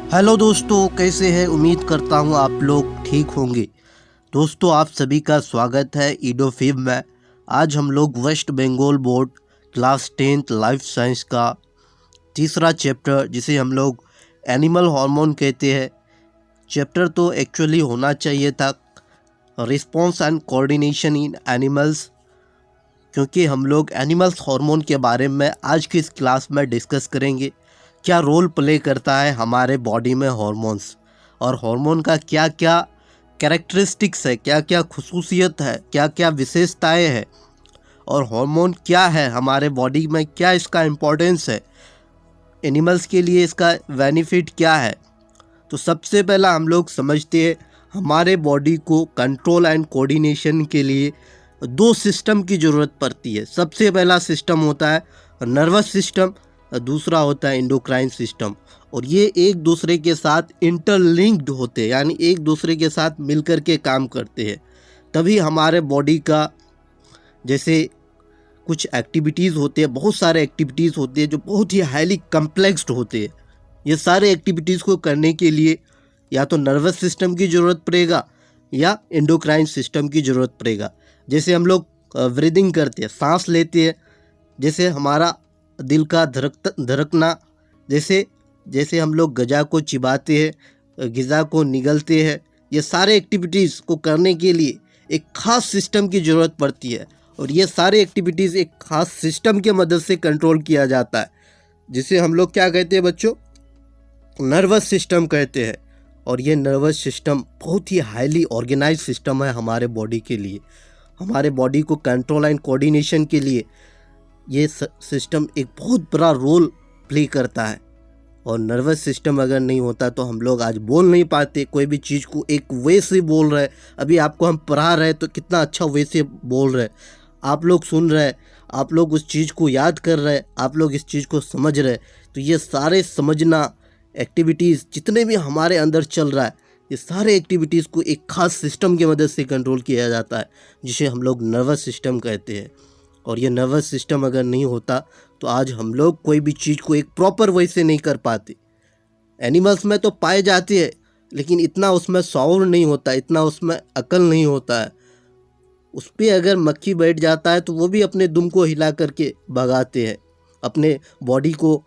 Hello दोस्तों, कैसे हैं? उम्मीद करता हूं आप लोग ठीक होंगे। दोस्तों, आप सभी का स्वागत है ईडोफिब में। आज हम लोग West Bengal board class 10th life science का तीसरा चैप्टर, जिसे हम लोग एनिमल हार्मोन कहते हैं, चैप्टर तो एक्चुअली होना चाहिए था response and coordination in animals, क्योंकि हम लोग एनिमल्स हार्मोन के बारे में आज की इस क्लास में डिस्कस करेंगे। क्या रोल प्ले करता है हमारे बॉडी में हार्मोन्स, और हार्मोन का क्या क्या कैरेक्टरिस्टिक्स है, क्या क्या खुसूसियत है, क्या क्या विशेषताएं हैं, और हार्मोन क्या है हमारे बॉडी में, क्या इसका इम्पोर्टेंस है, एनिमल्स के लिए इसका बेनिफिट क्या है। तो सबसे पहला हम लोग समझते हैं हमारे बॉडी को कंट्रोल एंड कोऑर्डिनेशन के लिए दो सिस्टम की ज़रूरत पड़ती है। सबसे पहला सिस्टम होता है नर्वस सिस्टम, दूसरा होता है एंडोक्राइन सिस्टम, और ये एक दूसरे के साथ इंटरलिंक्ड होते हैं, यानी एक दूसरे के साथ मिलकर के काम करते हैं। तभी हमारे बॉडी का जैसे कुछ एक्टिविटीज़ होते हैं, बहुत सारे एक्टिविटीज़ होते हैं जो बहुत ही हाईली कम्प्लेक्स्ड होते हैं। ये सारे एक्टिविटीज़ को करने के लिए या तो नर्वस सिस्टम की ज़रूरत पड़ेगा या एंडोक्राइन सिस्टम की ज़रूरत पड़ेगा। जैसे हम लोग ब्रीदिंग करते हैं, सांस लेते हैं, जैसे हमारा दिल का धड़कना, जैसे हम लोग गजा को चिबाते हैं, ग़िज़ा को निगलते हैं, ये सारे एक्टिविटीज़ को करने के लिए एक ख़ास सिस्टम की ज़रूरत पड़ती है, और ये सारे एक्टिविटीज़ एक ख़ास सिस्टम के मदद से कंट्रोल किया जाता है, जिसे हम लोग क्या कहते हैं बच्चों? नर्वस सिस्टम कहते हैं। और ये नर्वस सिस्टम बहुत ही हाईली ऑर्गेनाइज सिस्टम है हमारे बॉडी के लिए। हमारे बॉडी को कंट्रोल एंड कोऑर्डिनेशन के लिए ये सिस्टम एक बहुत बड़ा रोल प्ले करता है। और नर्वस सिस्टम अगर नहीं होता तो हम लोग आज बोल नहीं पाते, कोई भी चीज़ को एक वे से बोल रहे। अभी आपको हम पढ़ा रहे तो कितना अच्छा वे से बोल रहे, आप लोग सुन रहे, आप लोग उस चीज़ को याद कर रहे, आप लोग इस चीज़ को समझ रहे। तो ये सारे समझना एक्टिविटीज़ जितने भी हमारे अंदर चल रहा है, ये सारे एक्टिविटीज़ को एक ख़ास सिस्टम की मदद से कंट्रोल किया जाता है, जिसे हम लोग नर्वस सिस्टम कहते हैं। और ये नर्वस सिस्टम अगर नहीं होता तो आज हम लोग कोई भी चीज़ को एक प्रॉपर वे से नहीं कर पाते। एनिमल्स में तो पाए जाते हैं, लेकिन इतना उसमें शौर नहीं होता, इतना उसमें अकल नहीं होता है। उस पर अगर मक्खी बैठ जाता है तो वो भी अपने दुम को हिला करके भगाते हैं, अपने बॉडी को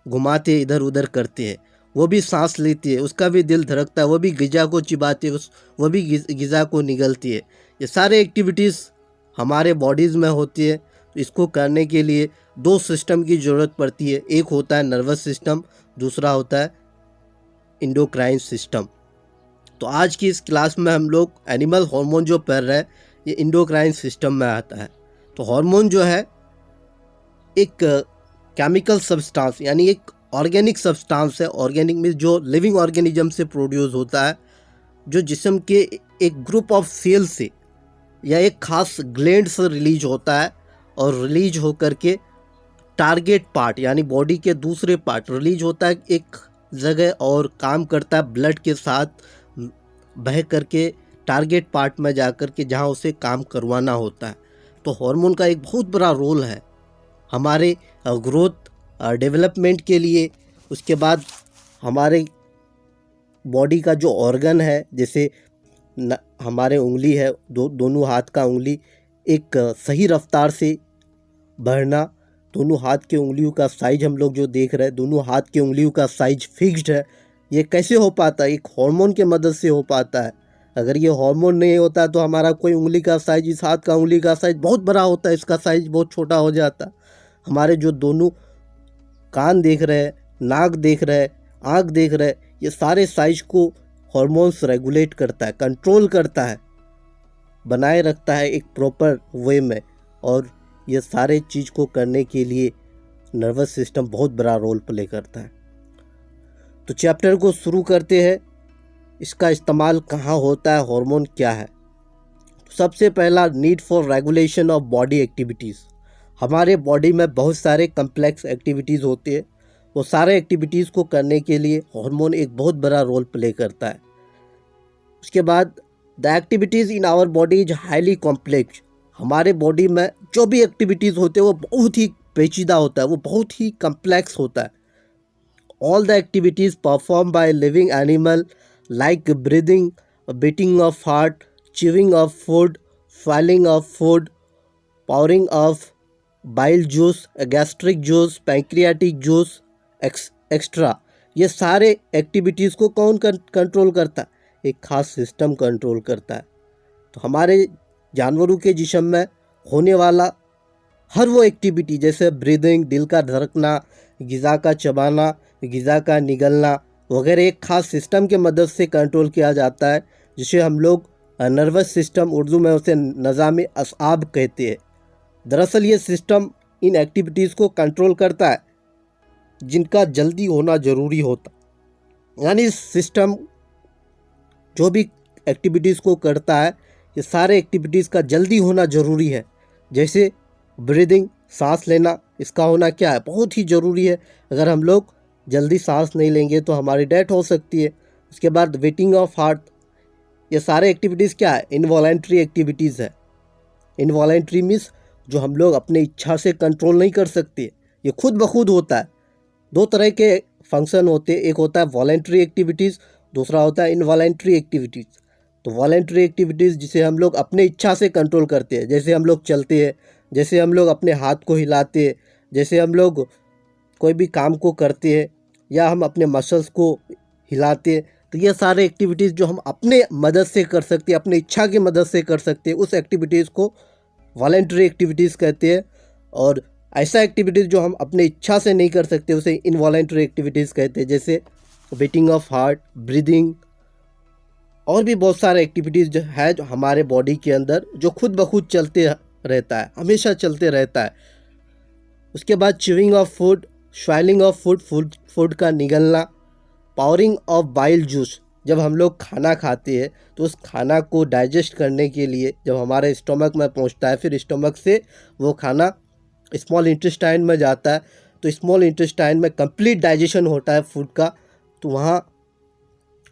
घुमाते इधर उधर करते हैं। वो भी सांस लेती है, उसका भी दिल धड़कता है, वो भी ग़िज़ा को चिबाते है, वो भी ग़िज़ा को निगलती है। ये सारे एक्टिविटीज़ हमारे बॉडीज़ में होती है। तो इसको करने के लिए दो सिस्टम की ज़रूरत पड़ती है, एक होता है नर्वस सिस्टम, दूसरा होता है एंडोक्राइन सिस्टम। तो आज की इस क्लास में हम लोग एनिमल हार्मोन जो पढ़ रहे हैं, ये एंडोक्राइन सिस्टम में आता है। तो हार्मोन जो है एक केमिकल सब्सटेंस, यानी एक ऑर्गेनिक सब्सटेंस है। ऑर्गेनिक में जो लिविंग ऑर्गेनिज्म से प्रोड्यूस होता है, जो जिस्म के एक ग्रुप ऑफ सेल से या एक खास ग्लैंड से रिलीज होता है, और रिलीज होकर के टारगेट पार्ट यानी बॉडी के दूसरे पार्ट रिलीज होता है एक जगह, और काम करता है ब्लड के साथ बह करके टारगेट पार्ट में जा कर के, जहाँ उसे काम करवाना होता है। तो हार्मोन का एक बहुत बड़ा रोल है हमारे ग्रोथ डेवलपमेंट के लिए। उसके बाद हमारे बॉडी का जो ऑर्गन है, जैसे हमारे उंगली है, दोनों हाथ का उंगली एक सही रफ्तार से बढ़ना, दोनों हाथ के उंगलियों का साइज हम लोग जो देख रहे हैं, दोनों हाथ के उंगलियों का साइज फिक्स्ड है। ये कैसे हो पाता है? एक हार्मोन के मदद से हो पाता है। अगर ये हार्मोन नहीं होता तो हमारा कोई उंगली का साइज, इस हाथ का उंगली का साइज बहुत बड़ा होता है, इसका साइज बहुत छोटा हो जाता। हमारे जो दोनों कान देख रहे हैं, नाक देख रहे हैं, आँख देख रहे हैं, ये सारे साइज को हार्मोन्स रेगुलेट करता है, कंट्रोल करता है, बनाए रखता है एक प्रॉपर वे में। और ये सारे चीज़ को करने के लिए नर्वस सिस्टम बहुत बड़ा रोल प्ले करता है। तो चैप्टर को शुरू करते हैं। इसका इस्तेमाल कहाँ होता है, हार्मोन क्या है? तो सबसे पहला, need for regulation of body activities. हमारे बॉडी में बहुत सारे कम्प्लेक्स एक्टिविटीज़ होते हैं, वो सारे एक्टिविटीज़ को करने के लिए हार्मोन एक बहुत बड़ा रोल प्ले करता है। उसके बाद, the activities in our body is highly complex. हमारे बॉडी में जो भी एक्टिविटीज़ होते हैं वो बहुत ही पेचीदा होता है, वो बहुत ही कम्प्लेक्स होता है। all the activities performed by living animal like breathing, beating of heart, chewing of food, swallowing of food, pouring of bile juice, gastric juice, pancreatic juice, extra, ये सारे एक्टिविटीज़ को कौन कंट्रोल करता है? एक खास सिस्टम कंट्रोल करता है। तो हमारे जानवरों के जिस्म में होने वाला हर वो एक्टिविटी, जैसे ब्रीदिंग, दिल का धड़कना, ग़िज़ा का चबाना, ग़िज़ा का निगलना वगैरह, एक खास सिस्टम के मदद से कंट्रोल किया जाता है, जिसे हम लोग नर्वस सिस्टम, उर्दू में उसे निज़ाम असाब कहते हैं। दरअसल ये सिस्टम इन एक्टिविटीज़ को कंट्रोल करता है जिनका जल्दी होना ज़रूरी होता, यानी सिस्टम जो भी एक्टिविटीज़ को करता है, ये सारे एक्टिविटीज़ का जल्दी होना ज़रूरी है। जैसे ब्रीदिंग, सांस लेना, इसका होना क्या है? बहुत ही ज़रूरी है। अगर हम लोग जल्दी सांस नहीं लेंगे तो हमारी डेथ हो सकती है। उसके बाद बीटिंग ऑफ हार्ट, ये सारे एक्टिविटीज़ क्या है? इनवॉलेंट्री एक्टिविटीज़ है। इनवॉलेंट्री मीन्स जो हम लोग अपने इच्छा से कंट्रोल नहीं कर सकते, ये खुद ब खुद होता है। दो तरह के फंक्शन होते हैं, एक होता है वॉलेंट्री एक्टिविटीज़, दूसरा होता है इनवॉलेंट्री एक्टिविटीज़। तो वॉलेंट्री एक्टिविटीज़ जिसे हम लोग अपने इच्छा से कंट्रोल करते हैं, जैसे हम लोग चलते हैं, जैसे हम लोग अपने हाथ को हिलाते हैं, जैसे हम लोग कोई भी काम को करते हैं, या हम अपने मसल्स को हिलाते हैं, तो ये सारे एक्टिविटीज़ जो हम अपने मदद से कर सकते हैं, अपने इच्छा की मदद से कर सकते हैं, उस एक्टिविटीज़ को वॉलेंट्री एक्टिविटीज़ कहते हैं। और ऐसा एक्टिविटीज़ जो हम अपने इच्छा से नहीं कर सकते, उसे इनवॉलेंट्री एक्टिविटीज़ कहते हैं, जैसे बीटिंग ऑफ हार्ट, ब्रीदिंग, और भी बहुत सारे एक्टिविटीज़ जो है जो हमारे बॉडी के अंदर जो खुद ब खुद चलते रहता है, हमेशा चलते रहता है। उसके बाद chewing of food, स्वैलिंग of food का निगलना, पावरिंग ऑफ बाइल जूस, जब हम लोग खाना खाते हैं तो उस खाना को डाइजेस्ट करने के लिए जब हमारे स्टमक में पहुंचता है, फिर स्टमक से वो खाना स्मॉल इंटेस्टाइन में जाता है, तो स्मॉल इंटेस्टाइन में कंप्लीट डाइजेशन होता है फूड का, तो वहाँ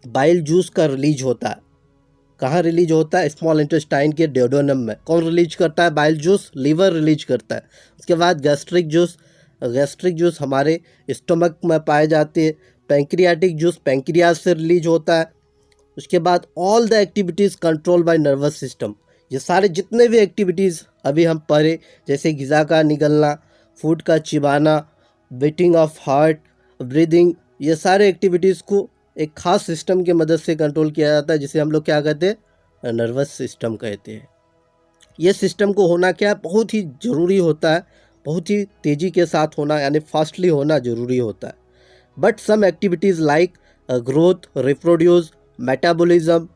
बाइल जूस का रिलीज होता है। कहाँ रिलीज होता है? स्मॉल इंटेस्टाइन के डेडोनम में। कौन रिलीज करता है बाइल जूस? लीवर रिलीज करता है। उसके बाद गैस्ट्रिक जूस हमारे स्टमक में पाए जाते हैं। पैंक्रियाटिक जूस पैंक्रियाज से रिलीज होता है। उसके बाद all the activities control by nervous system, ये सारे जितने भी एक्टिविटीज़ अभी हम पढ़े, जैसे ग़िज़ा का निगलना, फूड का चिबाना, बीटिंग ऑफ हार्ट, ब्रीदिंग, ये सारे एक्टिविटीज़ को एक खास सिस्टम के मदद से कंट्रोल किया जाता है, जिसे हम लोग क्या कहते हैं? नर्वस सिस्टम कहते हैं। ये सिस्टम को होना क्या है? बहुत ही ज़रूरी होता है, बहुत ही तेज़ी के साथ होना, यानी फास्टली होना ज़रूरी होता है। But some activities like growth, reproduce, metabolism,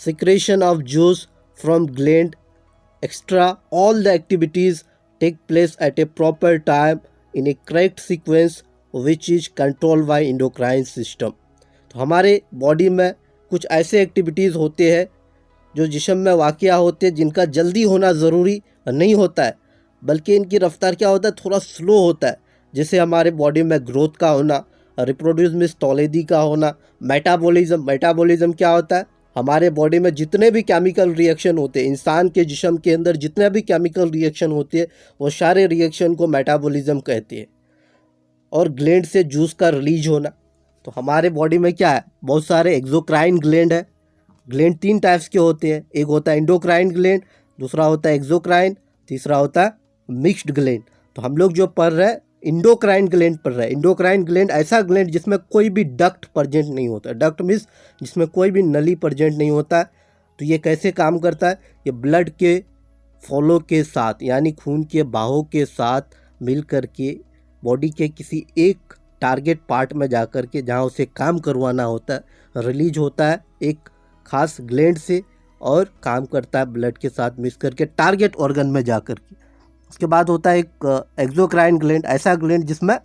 secretion of juice from gland, extra, all the activities take place at a proper time in a correct sequence which is controlled by endocrine system। तो हमारे body में कुछ ऐसे activities होते हैं जो जिस्म में वाक़या होते हैं, जिनका जल्दी होना ज़रूरी नहीं होता है, बल्कि इनकी रफ्तार क्या होता है? थोड़ा स्लो होता है। जैसे हमारे बॉडी में ग्रोथ का होना, रिप्रोड्यूस मीन्स तौलेदी का होना, मेटाबॉलिज्म क्या होता है? हमारे बॉडी में जितने भी केमिकल रिएक्शन होते हैं, इंसान के जिस्म के अंदर जितने भी केमिकल रिएक्शन होते हैं, वो सारे रिएक्शन को मेटाबॉलिज्म कहते हैं। और ग्लैंड से जूस का रिलीज होना, तो हमारे बॉडी में क्या है? बहुत सारे एक्सोक्राइन ग्लैंड है। ग्लैंड 3 टाइप्स के होते हैं, एक होता है एंडोक्राइन ग्लैंड, दूसरा होता है एक्सोक्राइन, तीसरा होता है मिक्स्ड ग्लैंड। तो हम लोग जो पढ़ रहे हैं इंडोक्राइन ग्लैंड पढ़ रहे हैं। इंडोक्राइन ग्लैंड ऐसा ग्लैंड जिसमें कोई भी डक्ट प्रेजेंट नहीं होता। डक्ट मीन्स जिसमें कोई भी नली प्रेजेंट नहीं होता है। तो ये कैसे काम करता है? ये ब्लड के फॉलो के साथ, यानी खून के बहाव के साथ मिल कर के बॉडी के किसी एक टारगेट पार्ट में जा कर के, जहाँ उसे काम करवाना होता है, रिलीज होता है एक खास ग्लैंड से, और काम करता है ब्लड के साथ मिक्स करके टारगेट ऑर्गन में जा कर के। उसके बाद होता है एक एक्सोक्राइन ग्लैंड, ऐसा ग्लैंड जिसमें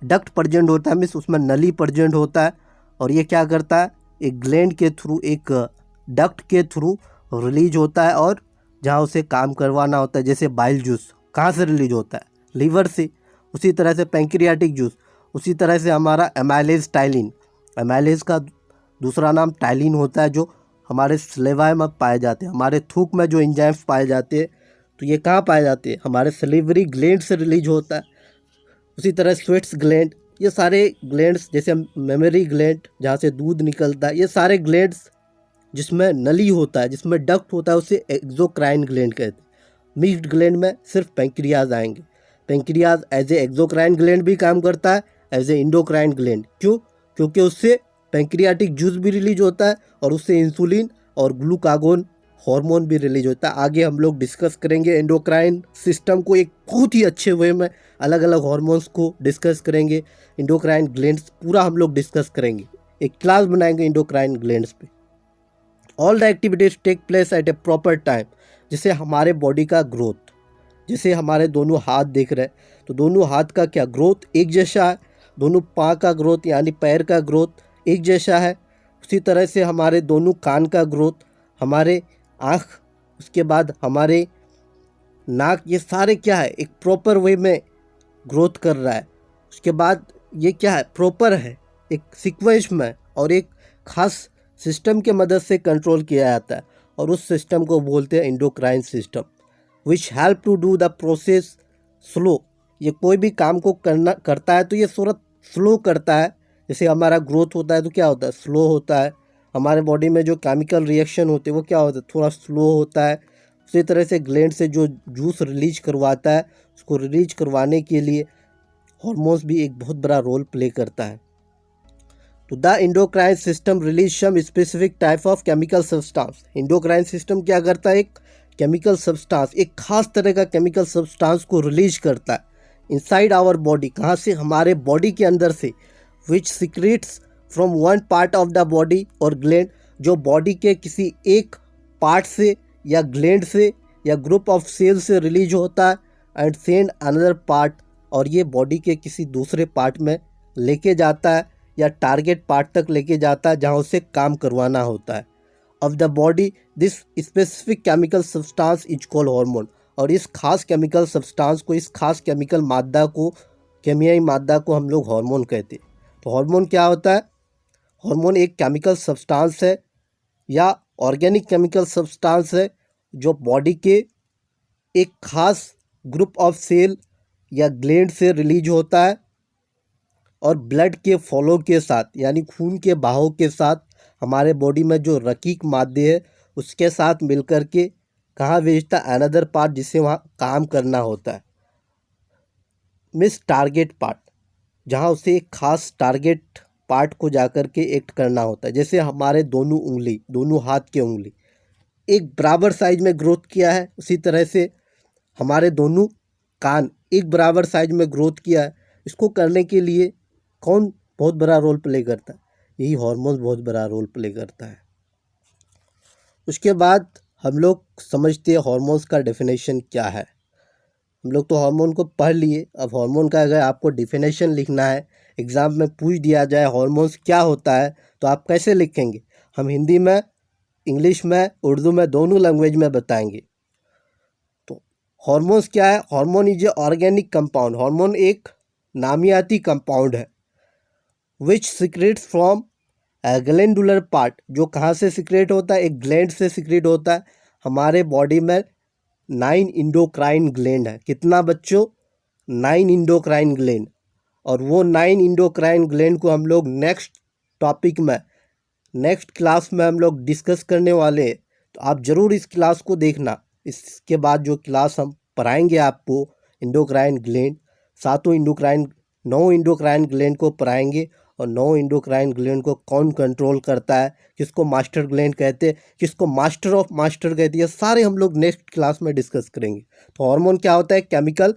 डक्ट प्रेजेंट होता है, मीन्स उसमें नली प्रेजेंट होता है, और ये क्या करता है? एक ग्लैंड के थ्रू, एक डक्ट के थ्रू रिलीज होता है, और जहाँ उसे काम करवाना होता है, जैसे बाइल जूस कहाँ से रिलीज होता है? लीवर से। उसी तरह से पैंक्रियाटिक जूस, उसी तरह से हमारा एमाइलेज टाइलिन, एमाइलेज का दूसरा नाम टाइलिन होता है, जो हमारे स्लेवा में पाए जाते हैं। हमारे थूक में जो एंजाइम्स पाए जाते हैं, तो ये कहाँ पाए जाते हैं? हमारे सलीवरी ग्लैंड से रिलीज होता है। उसी तरह स्वेट्स ग्लैंड, ये सारे ग्लैंड्स, जैसे मेमोरी ग्लैंड जहाँ से दूध निकलता है, ये सारे ग्लैंड्स जिसमें नली होता है, जिसमें डक्ट होता है, उसे एक्सोक्राइन ग्लैंड कहते हैं। मिक्स्ड ग्लैंड में सिर्फ पेंक्रियाज आएंगे। Pancreas as a exocrine gland भी काम करता है, एज ए इंडोक्राइन ग्लैंड। क्यों? क्योंकि उससे पेंक्रियाटिक जूस भी रिलीज होता है और उससे इंसुलिन और ग्लूकागोन हार्मोन भी रिलीज होता है। आगे हम लोग डिस्कस करेंगे एंडोक्राइन सिस्टम को एक बहुत ही अच्छे वे में, अलग अलग हार्मोन्स को डिस्कस करेंगे, इंडोक्राइन ग्लैंड्स पूरा हम लोग डिस्कस करेंगे, एक क्लास बनाएंगे इंडोक्राइन ग्लैंड्स पे। All the activities take place at a proper time. जैसे हमारे बॉडी का ग्रोथ, जैसे हमारे दोनों हाथ देख रहे हैं तो दोनों हाथ का क्या ग्रोथ एक जैसा है, दोनों पाँव का ग्रोथ यानी पैर का ग्रोथ एक जैसा है। उसी तरह से हमारे दोनों कान का ग्रोथ, हमारे आँख, उसके बाद हमारे नाक, ये सारे क्या है एक प्रॉपर वे में ग्रोथ कर रहा है। उसके बाद ये क्या है प्रॉपर है, एक सीक्वेंस में और एक खास सिस्टम के मदद से कंट्रोल किया जाता है और उस सिस्टम को बोलते हैं endocrine system, which help to do the process slow. ये कोई भी काम को करता है तो ये थोड़ा स्लो करता है। जैसे हमारा ग्रोथ होता है तो क्या होता है स्लो होता है, हमारे बॉडी में जो केमिकल रिएक्शन होते हैं वो क्या होता है थोड़ा स्लो होता है। उसी तरह से ग्लैंड से जो जूस रिलीज करवाता है, उसको रिलीज करवाने के लिए हार्मोन्स भी एक बहुत बड़ा रोल प्ले करता है। तो the endocrine system release some specific type of chemical substance. Endocrine system क्या करता है, एक केमिकल सब्सटेंस, एक खास तरह का केमिकल सब्सटेंस को रिलीज करता है इनसाइड आवर बॉडी। कहाँ से? हमारे बॉडी के अंदर से। Which secretes from one part of the body और ग्लैंड, जो बॉडी के किसी एक पार्ट से या ग्लैंड से या ग्रुप ऑफ सेल से रिलीज होता है एंड सेंड अनदर पार्ट, और ये बॉडी के किसी दूसरे पार्ट में लेके जाता है या टारगेट पार्ट तक लेके जाता है जहाँ उसे काम करवाना होता है। Of the body this specific chemical substance is called hormone. और इस खास केमिकल सब्सटेंस को, इस खास केमिकल मादा को, केमियाई मादा को हम लोग हार्मोन कहते हैं। तो हार्मोन क्या होता है? हार्मोन एक केमिकल सब्सटेंस है या ऑर्गेनिक केमिकल सब्सटेंस है जो बॉडी के एक खास ग्रुप ऑफ सेल या ग्लैंड से रिलीज होता है और ब्लड के फॉलो के साथ यानी खून के बहाव के साथ हमारे बॉडी में जो रकीक मादे है उसके साथ मिलकर के कहाँ भेजता है? अनदर पार्ट, जिसे वहाँ काम करना होता है, मिस टारगेट पार्ट, जहाँ उसे एक खास टारगेट पार्ट को जाकर के एक्ट करना होता है। जैसे हमारे दोनों उंगली, दोनों हाथ की उंगली एक बराबर साइज में ग्रोथ किया है, उसी तरह से हमारे दोनों कान एक बराबर साइज में ग्रोथ किया है। इसको करने के लिए कौन बहुत बड़ा रोल प्ले करता है? यही हार्मोन बहुत बड़ा रोल प्ले करता है। उसके बाद हम लोग समझते हैं हार्मोन्स का डेफिनेशन क्या है। हम लोग तो हार्मोन को पढ़ लिए, अब हार्मोन का अगर आपको डेफिनेशन लिखना है, एग्ज़ाम में पूछ दिया जाए हार्मोन्स क्या होता है, तो आप कैसे लिखेंगे? हम हिंदी में, इंग्लिश में, उर्दू में, दोनों लैंग्वेज में बताएंगे। तो हार्मोन्स क्या है? Hormone is a organic compound. Hormone एक नामियाती कंपाउंड है विच सीक्रेट्स फ्रॉम ग्लैंडुलर पार्ट, जो कहाँ से सीक्रेट होता है? एक ग्लैंड से सीक्रेट होता है। हमारे बॉडी में 9 इंडोक्राइन ग्लैंड है। कितना बच्चों? 9 इंडोक्राइन ग्लैंड। और वो 9 इंडोक्राइन ग्लैंड को हम लोग नेक्स्ट टॉपिक में, नेक्स्ट क्लास में हम लोग डिस्कस करने वाले हैं। तो आप ज़रूर इस क्लास को देखना। इसके बाद जो क्लास हम पढ़ाएंगे आपको endocrine gland, 7 endocrine, 9 endocrine gland को पढ़ाएंगे। और 9 इंडोक्राइन ग्लैंड को कौन कंट्रोल करता है, किसको मास्टर ग्लैंड कहते हैं, किसको मास्टर ऑफ मास्टर कहती है, सारे हम लोग नेक्स्ट क्लास में डिस्कस करेंगे। तो हार्मोन क्या होता है? केमिकल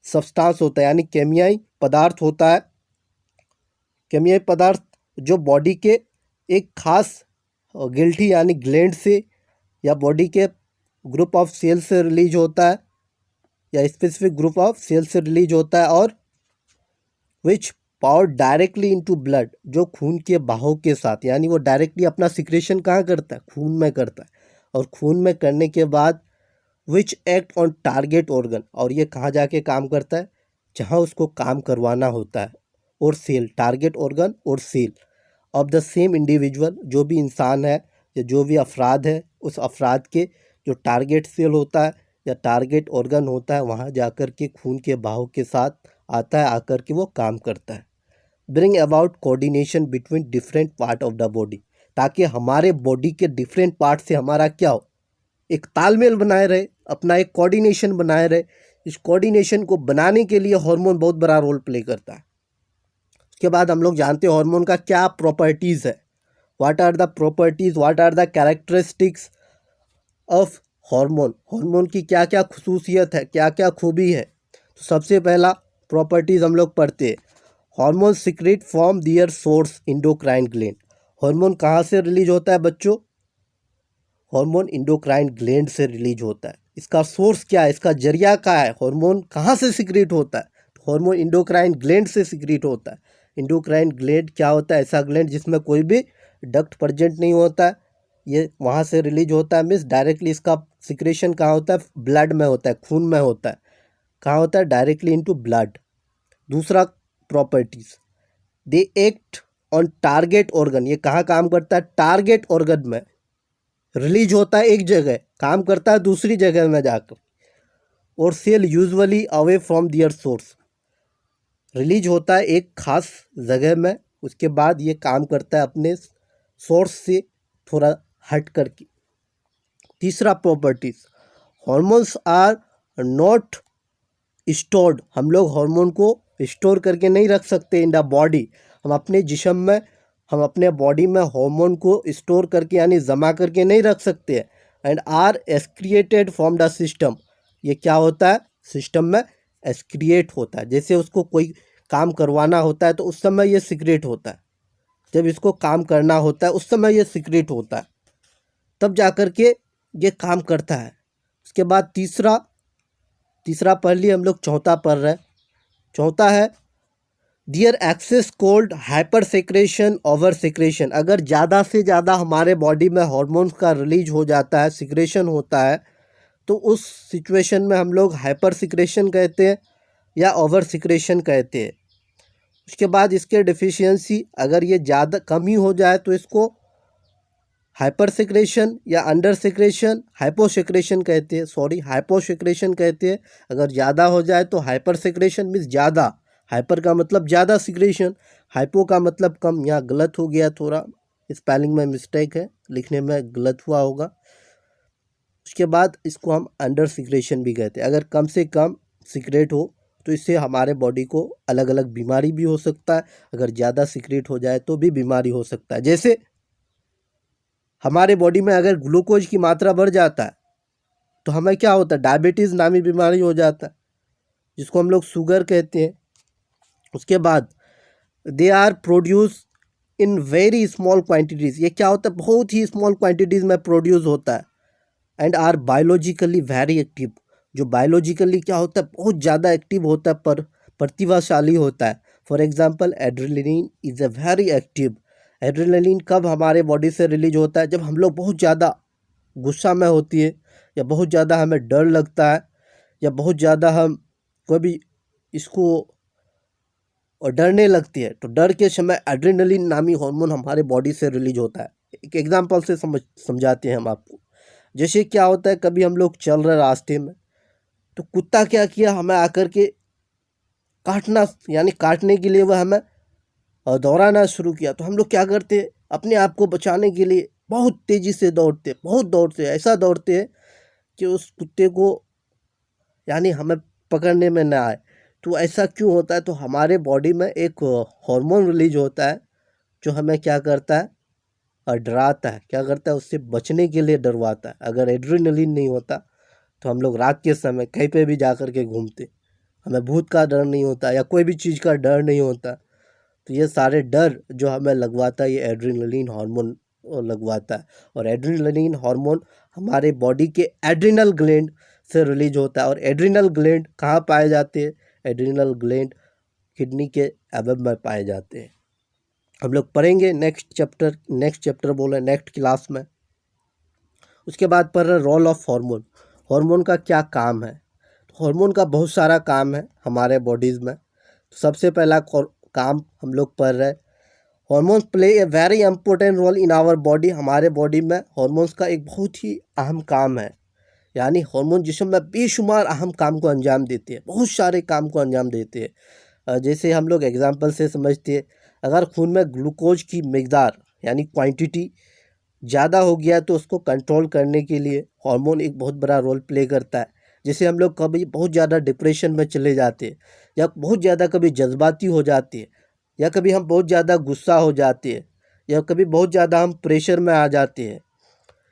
सब्सटेंस होता है, यानी केमियाई पदार्थ होता है। केमियाई पदार्थ जो बॉडी के एक खास गिल्टी यानी ग्लैंड से या बॉडी के ग्रुप ऑफ सेल से रिलीज होता है या स्पेसिफिक ग्रुप ऑफ सेल से रिलीज होता है, और which power directly into blood, जो खून के बहाव के साथ, यानी वो डायरेक्टली अपना सिक्रेशन कहाँ करता है? खून में करता है। और खून में करने के बाद which act on target organ, और ये कहाँ जाके काम करता है? जहाँ उसको काम करवाना होता है, और सेल, टारगेट ऑर्गन और cell of the same individual, जो भी इंसान है या जो भी अफराद है, उस अफराद के जो टारगेट सेल होता है या टारगेट ऑर्गन होता है, वहाँ जाकर के खून के बहाव के साथ आता है, आकर के वो काम करता है। Bring about coordination between different part of the body, ताकि हमारे बॉडी के डिफरेंट पार्ट से हमारा क्या हो, एक तालमेल बनाए रहे, अपना एक कोऑर्डिनेशन बनाए रहे। इस कोऑर्डिनेशन को बनाने के लिए हार्मोन बहुत बड़ा रोल प्ले करता है। उसके बाद हम लोग जानते हैं हार्मोन का क्या प्रॉपर्टीज़ है, what are the properties, what are the characteristics of hormone. Hormone की क्या क्या खुसूसियत है, क्या क्या खूबी है। तो सबसे पहला प्रॉपर्टीज़ हम लोग पढ़ते हैं, hormone secrete from their source endocrine gland. Hormone कहाँ से रिलीज होता है बच्चों? हार्मोन इंडोक्राइन ग्लैंड से रिलीज होता है। इसका सोर्स क्या है, इसका जरिया क्या है, हार्मोन कहाँ से सीक्रेट होता है? हार्मोन इंडोक्राइन ग्लैंड से सीक्रेट होता है। इंडोक्राइन ग्लैंड क्या होता है? ऐसा ग्लैंड जिसमें कोई भी डक्ट प्रेजेंट नहीं होता है, ये वहाँ से रिलीज होता है। मीन्स डायरेक्टली इसका सिक्रेशन कहाँ होता है? ब्लड में होता है, खून में होता है। कहाँ होता है? Directly into blood. दूसरा properties, they act on target organ. ये कहाँ काम करता है? टारगेट ऑर्गन में। रिलीज होता है एक जगह, काम करता है दूसरी जगह में जाकर। और cell usually away from their source. Release होता है एक खास जगह में, उसके बाद ये काम करता है अपने सोर्स से थोड़ा हट करके। तीसरा properties, hormones are not stored. हम लोग हार्मोन को स्टोर करके नहीं रख सकते इन द बॉडी। हम अपने जिस्म में, हम अपने बॉडी में हार्मोन को स्टोर करके यानी जमा करके नहीं रख सकते। And are excreted from the system. ये क्या होता है? सिस्टम में एक्सक्रिएट होता है। जैसे उसको कोई काम करवाना होता है तो उस समय ये सीक्रेट होता है, जब इसको काम करना होता है उस समय ये सीक्रेट होता है, तब जा कर के ये काम करता है। उसके बाद तीसरा पढ़ लिए हम लोग, चौथा पढ़ रहे हैं। चौथा है their excess called hypersecretion oversecretion. अगर ज़्यादा से ज़्यादा हमारे बॉडी में हार्मोन्स का रिलीज हो जाता है, सिक्रेशन होता है, तो उस सिचुएशन में हम लोग हाइपर सिक्रेशन कहते हैं या ओवर सिक्रेशन कहते हैं। उसके बाद इसके डिफिशियंसी, अगर ये ज़्यादा कम ही हो जाए तो इसको हाइपर सिक्रेशन या अंडर सिक्रेशन, हाइपोसिक्रेशन कहते हैं, हाइपोसिक्रेशन कहते हैं। अगर ज़्यादा हो जाए तो हाइपर सिक्रेशन मीन्स ज़्यादा, हाइपर का मतलब ज़्यादा सिक्रेशन, हाइपो का मतलब कम। यहाँ गलत हो गया, थोड़ा स्पेलिंग में मिस्टेक है, लिखने में गलत हुआ होगा। उसके बाद इसको हम अंडर सिक्रेशन भी कहते हैं। अगर कम से कम सिक्रेट हो तो इससे हमारे बॉडी को अलग अलग बीमारी भी हो सकता है। अगर ज़्यादा सिक्रेट हो जाए तो भी बीमारी हो सकता है। जैसे हमारे बॉडी में अगर ग्लूकोज की मात्रा बढ़ जाता है तो हमें क्या होता है? डायबिटीज़ नामी बीमारी हो जाता है, जिसको हम लोग शुगर कहते हैं। उसके बाद they are produce in very small quantities. ये क्या होता है? बहुत ही स्मॉल क्वांटिटीज़ में प्रोड्यूस होता है। And are biologically very active. जो बायोलॉजिकली क्या होता है? बहुत ज़्यादा एक्टिव होता है, पर प्रतिभाशाली होता है। For example adrenaline is a very active. Adrenaline कब हमारे बॉडी से रिलीज होता है? जब हम लोग बहुत ज़्यादा गुस्सा में होती है, या बहुत ज़्यादा हमें डर लगता है, या बहुत ज़्यादा हम कोई भी इसको और डरने लगती है, तो डर के समय एड्रेनलिन नामी हार्मोन हमारे बॉडी से रिलीज होता है। एक एग्जांपल से समझाते हैं हम आपको। जैसे क्या होता है, कभी हम लोग चल रहे रास्ते में, तो कुत्ता क्या किया, हमें आकर के काटना, यानी काटने के लिए वह हमें दौड़ाना शुरू किया। तो हम लोग क्या करते हैं? अपने आप को बचाने के लिए बहुत तेज़ी से दौड़ते, बहुत दौड़ते, ऐसा दौड़ते हैं कि उस कुत्ते को यानी हमें पकड़ने में ना आए। तो ऐसा क्यों होता है? तो हमारे बॉडी में एक हार्मोन रिलीज होता है जो हमें क्या करता है? डराता है। क्या करता है? उससे बचने के लिए डरवाता है। अगर एड्रेनलिन नहीं होता तो हम लोग रात के समय कहीं पे भी जा कर के घूमते, हमें भूत का डर नहीं होता या कोई भी चीज़ का डर नहीं होता। तो ये सारे डर जो हमें लगवाता है, ये एड्रेनलिन हार्मोन लगवाता है। और एड्रेनलिन हार्मोन हमारे बॉडी के एड्रिनल ग्लैंड से रिलीज होता है। और एड्रिनल ग्लैंड कहाँ पाए जाते हैं? एड्रिनल ग्लैंड किडनी के एबव में पाए जाते हैं। हम लोग पढ़ेंगे नेक्स्ट चैप्टर बोले नेक्स्ट क्लास में। उसके बाद पढ़ रहे रोल ऑफ हार्मोन। हार्मोन का क्या काम है? हार्मोन का बहुत सारा काम है हमारे बॉडीज़ में। तो सबसे पहला काम हम लोग पढ़ रहे हैं, hormones play a very important role in our body. हमारे बॉडी में हार्मोन्स का एक बहुत ही अहम काम है। यानी हार्मोन जिस्म में बेशुमार अहम काम को अंजाम देते हैं, बहुत सारे काम को अंजाम देते हैं। जैसे हम लोग एग्जांपल से समझते हैं, अगर खून में ग्लूकोज की मिकदार यानी क्वांटिटी ज़्यादा हो गया तो उसको कंट्रोल करने के लिए हार्मोन एक बहुत बड़ा रोल प्ले करता है। जैसे हम लोग कभी बहुत ज़्यादा डिप्रेशन में चले जाते हैं, या बहुत ज़्यादा कभी जज्बाती हो जाते हैं, या कभी हम बहुत ज़्यादा गुस्सा हो जाते हैं, या कभी बहुत ज़्यादा हम प्रेशर में आ जाते हैं,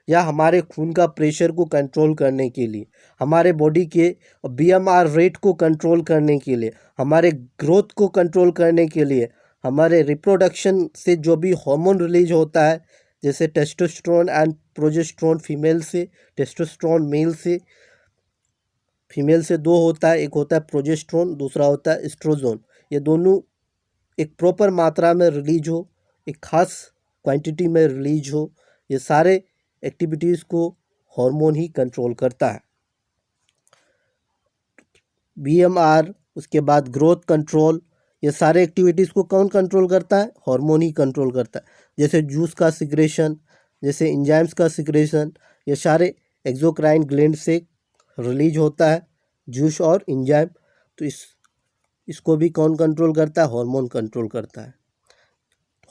या हमारे खून का प्रेशर को कंट्रोल करने के लिए, हमारे बॉडी के बीएमआर रेट को कंट्रोल करने के लिए, हमारे ग्रोथ को कंट्रोल करने के लिए, हमारे रिप्रोडक्शन से जो भी हार्मोन रिलीज होता है, जैसे टेस्टोस्टेरोन एंड प्रोजेस्टेरोन फीमेल से, टेस्टोस्टेरोन मेल से, फीमेल से दो होता है, एक होता है प्रोजेस्टेरोन, दूसरा होता है एस्ट्रोजन। ये दोनों एक प्रॉपर मात्रा में रिलीज हो, एक खास क्वांटिटी में रिलीज हो, ये सारे एक्टिविटीज़ को हार्मोन ही कंट्रोल करता है। बीएमआर, उसके बाद ग्रोथ कंट्रोल, ये सारे एक्टिविटीज़ को कौन कंट्रोल करता है? हार्मोन ही कंट्रोल करता है। जैसे जूस का सिक्रेशन, जैसे एंजाइम्स का सिक्रेशन, ये सारे एक्सोक्राइन ग्लैंड से रिलीज होता है, जूस और एंजाइम। तो इसको भी कौन कंट्रोल करता है? हार्मोन कंट्रोल करता है।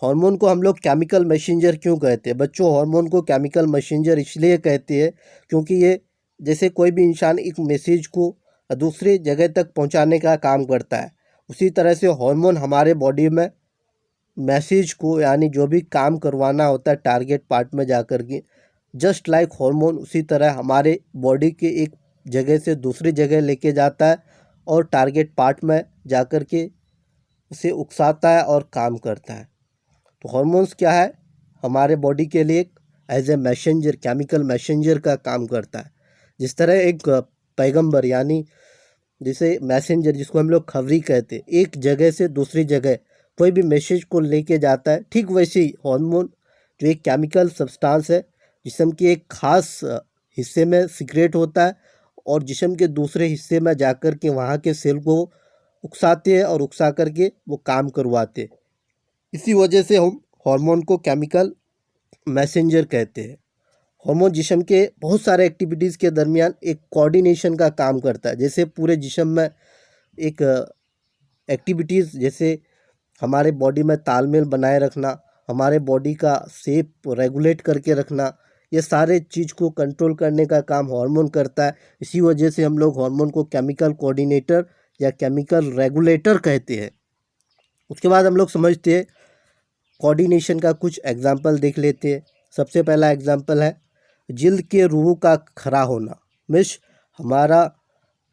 हार्मोन को हम लोग केमिकल मैसेंजर क्यों कहते हैं बच्चों? हार्मोन को केमिकल मैसेंजर इसलिए कहते हैं क्योंकि ये जैसे कोई भी इंसान एक मैसेज को दूसरी जगह तक पहुंचाने का काम करता है, उसी तरह से हार्मोन हमारे बॉडी में मैसेज को यानी जो भी काम करवाना होता है टारगेट पार्ट में जाकर के, जस्ट लाइक हार्मोन उसी तरह हमारे बॉडी के एक जगह से दूसरी जगह लेके जाता है और टारगेट पार्ट में जाकर के उसे उकसाता है और काम करता है। तो हार्मोन्स क्या है? हमारे बॉडी के लिए as a messenger, chemical messenger का काम करता है। जिस तरह एक पैगंबर यानी जिसे मैसेंजर, जिसको हम लोग खबरी कहते हैं, एक जगह से दूसरी जगह कोई भी मैसेज को लेके जाता है, ठीक वैसे ही हार्मोन जो एक केमिकल सब्सटेंस है, जिस्म के एक खास हिस्से में सीक्रेट होता है और जिस्म के दूसरे हिस्से में जाकर के वहाँ के सेल को उकसाते हैं और उकसा करके वो काम करवाते हैं। इसी वजह से हम हार्मोन को केमिकल मैसेंजर कहते हैं। हार्मोन जिस्म के बहुत सारे एक्टिविटीज़ के दरमियान एक कोऑर्डिनेशन का काम करता है। जैसे पूरे जिस्म में एक एक्टिविटीज़, जैसे हमारे बॉडी में तालमेल बनाए रखना, हमारे बॉडी का शेप रेगुलेट करके रखना, ये सारे चीज़ को कंट्रोल करने का काम हार्मोन करता है। इसी वजह से हम लोग हार्मोन को केमिकल कोऑर्डिनेटर या केमिकल रेगुलेटर कहते हैं। उसके बाद हम लोग समझते हैं कोऑर्डिनेशन का कुछ एग्जाम्पल देख लेते हैं। सबसे पहला एग्जाम्पल है जिल्द के रूह का खरा होना। मीन्स हमारा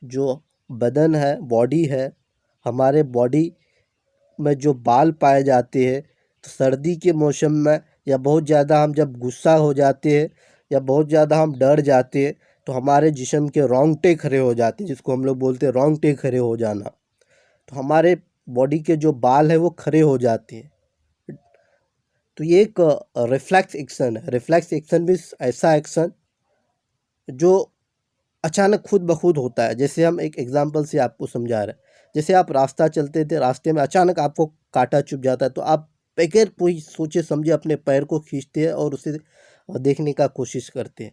जो बदन है, बॉडी है, हमारे बॉडी में जो बाल पाए जाते हैं, तो सर्दी के मौसम में या बहुत ज़्यादा हम जब गुस्सा हो जाते हैं या बहुत ज़्यादा हम डर जाते हैं तो हमारे जिस्म के रोंगटे खड़े हो जाते हैं, जिसको हम लोग बोलते हैं रोंगटे खड़े हो जाना। तो हमारे बॉडी के जो बाल है वो खड़े हो जाते हैं। तो ये एक रिफ्लेक्स एक्शन है। रिफ्लेक्स एक्शन भी ऐसा एक्शन जो अचानक खुद ब खुद होता है। जैसे हम एक एग्जांपल से आपको समझा रहे हैं, जैसे आप रास्ता चलते थे, रास्ते में अचानक आपको कांटा चुभ जाता है तो आप बगैर कोई सोचे समझे अपने पैर को खींचते हैं और उसे देखने का कोशिश करते हैं।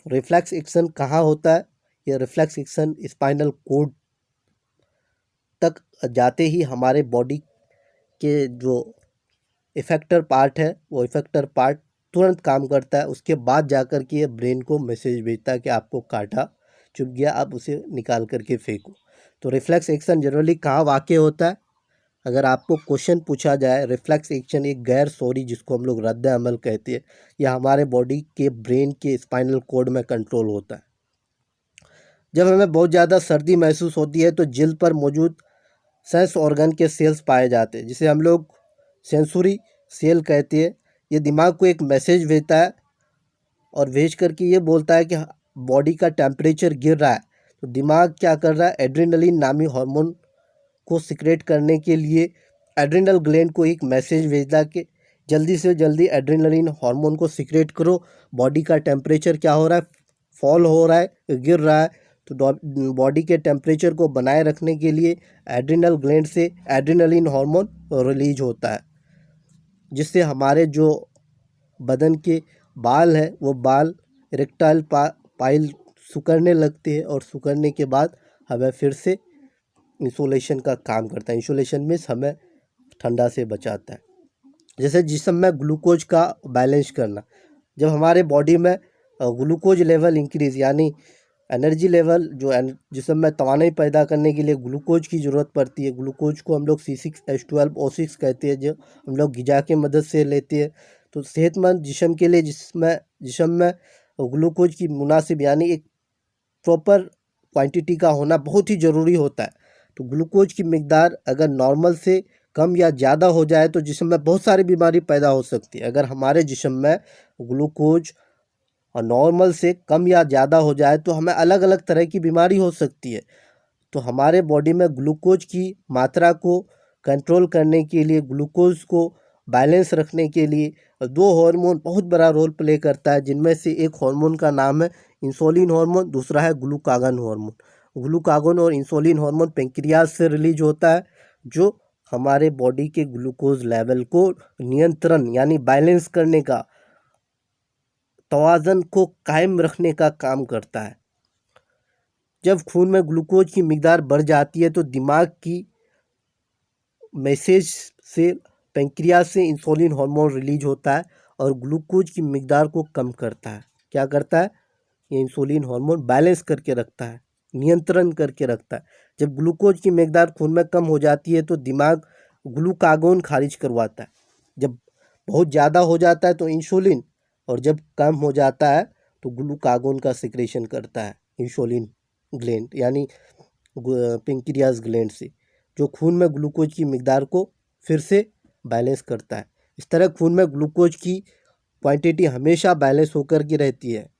रिफ्लेक्स एक्शन कहाँ होता है? ये रिफ्लेक्स एक्शन स्पाइनल कोड तक जाते ही हमारे बॉडी के जो इफेक्टर पार्ट है, वो इफेक्टर पार्ट तुरंत काम करता है। उसके बाद जाकर के ये ब्रेन को मैसेज भेजता है कि आपको कांटा चुभ गया, आप उसे निकाल करके फेंको। तो रिफ्लेक्स एक्शन जनरली कहाँ वाक़ई होता है? अगर आपको क्वेश्चन पूछा जाए, रिफ्लेक्स एक्शन एक गैर सॉरी, जिसको हम लोग रद्द अमल कहते हैं, यह हमारे बॉडी के ब्रेन के स्पाइनल कोड में कंट्रोल होता है। जब हमें बहुत ज़्यादा सर्दी महसूस होती है तो जिल्द पर मौजूद सेंस ऑर्गन के सेल्स पाए जाते हैं, जिसे हम लोग सेंसुरी सेल कहते हैं। ये दिमाग को एक मैसेज भेजता है और भेज करके ये बोलता है कि बॉडी का टेम्परेचर गिर रहा है। तो दिमाग क्या कर रहा है? एड्रेनलिन नामी हार्मोन को सिक्रेट करने के लिए एड्रेनल ग्लैंड को एक मैसेज भेजता है कि जल्दी से जल्दी एड्रेनलिन हार्मोन को सिक्रेट करो, बॉडी का टेम्परेचर क्या हो रहा है? फॉल हो रहा है, गिर रहा है। तो बॉडी के टेम्परेचर को बनाए रखने के लिए एड्रेनल ग्लैंड से एड्रेनलिन हार्मोन रिलीज होता है, जिससे हमारे जो बदन के बाल है वो बाल इरेक्टाइल पाइल सिकुड़ने लगते हैं और सिकुड़ने के बाद हमें फिर से इंसुलेशन का काम करता है। इंसुलेशन मीन्स हमें ठंडा से बचाता है। जैसे जिस्म में ग्लूकोज का बैलेंस करना, जब हमारे बॉडी में ग्लूकोज लेवल इंक्रीज यानी एनर्जी लेवल जो जिस्म में तवानाई पैदा करने के लिए ग्लूकोज की ज़रूरत पड़ती है। ग्लूकोज को हम लोग C6H12O6 कहते हैं, जो हम लोग ग़िज़ा की मदद से लेते हैं। तो सेहतमंद जिस्म के लिए जिस्म में ग्लूकोज की मुनासिब यानी एक प्रॉपर क्वांटिटी का होना बहुत ही ज़रूरी होता है। तो ग्लूकोज की मिकदार अगर नॉर्मल से कम या ज़्यादा हो जाए तो जिस्म में बहुत सारी बीमारी पैदा हो सकती है। अगर हमारे जिस्म में ग्लूकोज और नॉर्मल से कम या ज़्यादा हो जाए तो हमें अलग अलग तरह की बीमारी हो सकती है। तो हमारे बॉडी में ग्लूकोज की मात्रा को कंट्रोल करने के लिए, ग्लूकोज को बैलेंस रखने के लिए दो हार्मोन बहुत बड़ा रोल प्ले करता है, जिनमें से एक हार्मोन का नाम है इंसुलिन हार्मोन, दूसरा है ग्लूकागन हार्मोन। ग्लूकागन और इंसुलिन हार्मोन पेंक्रियाज से रिलीज होता है, जो हमारे बॉडी के ग्लूकोज लेवल को नियंत्रण यानी बैलेंस करने का, तवाज़न को कायम रखने का काम करता है। जब खून में ग्लूकोज की मिकदार बढ़ जाती है तो दिमाग की मैसेज से पेंक्रियाज से इंसुलिन हार्मोन रिलीज होता है और ग्लूकोज की मिकदार को कम करता है। क्या करता है? ये इंसुलिन हार्मोन बैलेंस करके रखता है, नियंत्रण करके रखता है। जब ग्लूकोज की मिकदार खून में कम हो जाती है तो दिमाग ग्लूकागोन खारिज करवाता है। जब बहुत ज़्यादा हो जाता है तो इंसुलिन, और जब कम हो जाता है तो ग्लूकागोन का सिक्रेशन करता है इंसुलिन ग्लैंड यानी पेंक्रियाज ग्लैंड से, जो खून में ग्लूकोज की मिकदार को फिर से बैलेंस करता है। इस तरह खून में ग्लूकोज की क्वांटिटी हमेशा बैलेंस होकर की रहती है।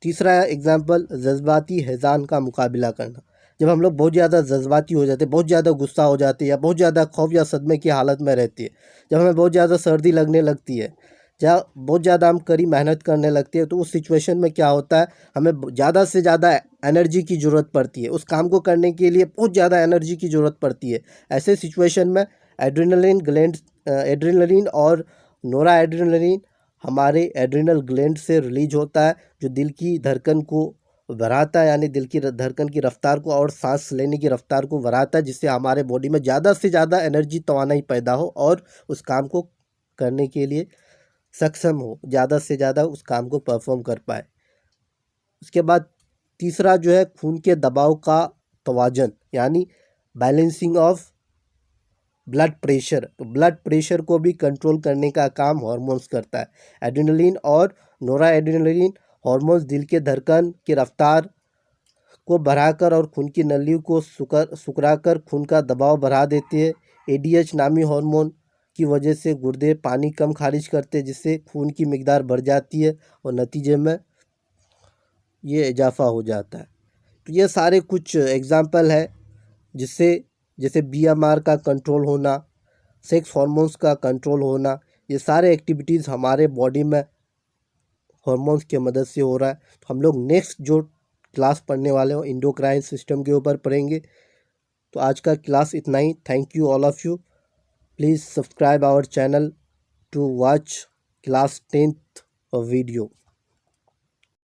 तीसरा एग्जाम्पल, जज्बाती हैज़ान का मुकाबला करना। जब हम लोग बहुत ज़्यादा जज्बाती हो जाते हैं, बहुत ज़्यादा गुस्सा हो जाते हैं या बहुत ज़्यादा खौफ या सदमे की हालत में रहती है, जब हमें बहुत ज़्यादा सर्दी लगने लगती है, जहाँ बहुत ज़्यादा हम कड़ी मेहनत करने लगते हैं, तो उस सिचुएशन में क्या होता है, हमें ज़्यादा से ज़्यादा एनर्जी की ज़रूरत पड़ती है। उस काम को करने के लिए बहुत ज़्यादा एनर्जी की ज़रूरत पड़ती है। ऐसे सिचुएशन में एड्रेनलिन और नोरा एड्रेनलिन हमारे एड्रिनल ग्लैंड से रिलीज होता है, जो दिल की धड़कन को बढ़ाता है, यानी दिल की धड़कन की रफ्तार को और सांस लेने की रफ्तार को बढ़ाता है, जिससे हमारे बॉडी में ज़्यादा से ज़्यादा एनर्जी तवानाई पैदा हो और उस काम को करने के लिए सक्षम हो, ज़्यादा से ज़्यादा उस काम को परफॉर्म कर पाए। उसके बाद तीसरा जो है खून के दबाव का तवाज़न यानी बैलेंसिंग ऑफ ब्लड प्रेशर। तो ब्लड प्रेशर को भी कंट्रोल करने का काम हार्मोन्स करता है। एड्रेनलिन और नोरा एड्रेनलिन हार्मोन्स दिल के धड़कन की रफ्तार को बढ़ाकर और खून की नलियों को सुकराकर खून का दबाव बढ़ा देते हैं। ADH नामी हार्मोन की वजह से गुर्दे पानी कम खारिज करते हैं, जिससे खून की मिकदार बढ़ जाती है और नतीजे में ये इजाफा हो जाता है। तो ये सारे कुछ एग्जाम्पल है जिससे, जैसे BMR का कंट्रोल होना, सेक्स हार्मोन्स का कंट्रोल होना, ये सारे एक्टिविटीज़ हमारे बॉडी में हार्मोन्स की मदद से हो रहा है। तो हम लोग नेक्स्ट जो क्लास पढ़ने वाले हो एंडोक्राइन सिस्टम के ऊपर पढ़ेंगे। तो आज का क्लास इतना ही। Thank you all of you. Please subscribe our channel to watch class 10th video.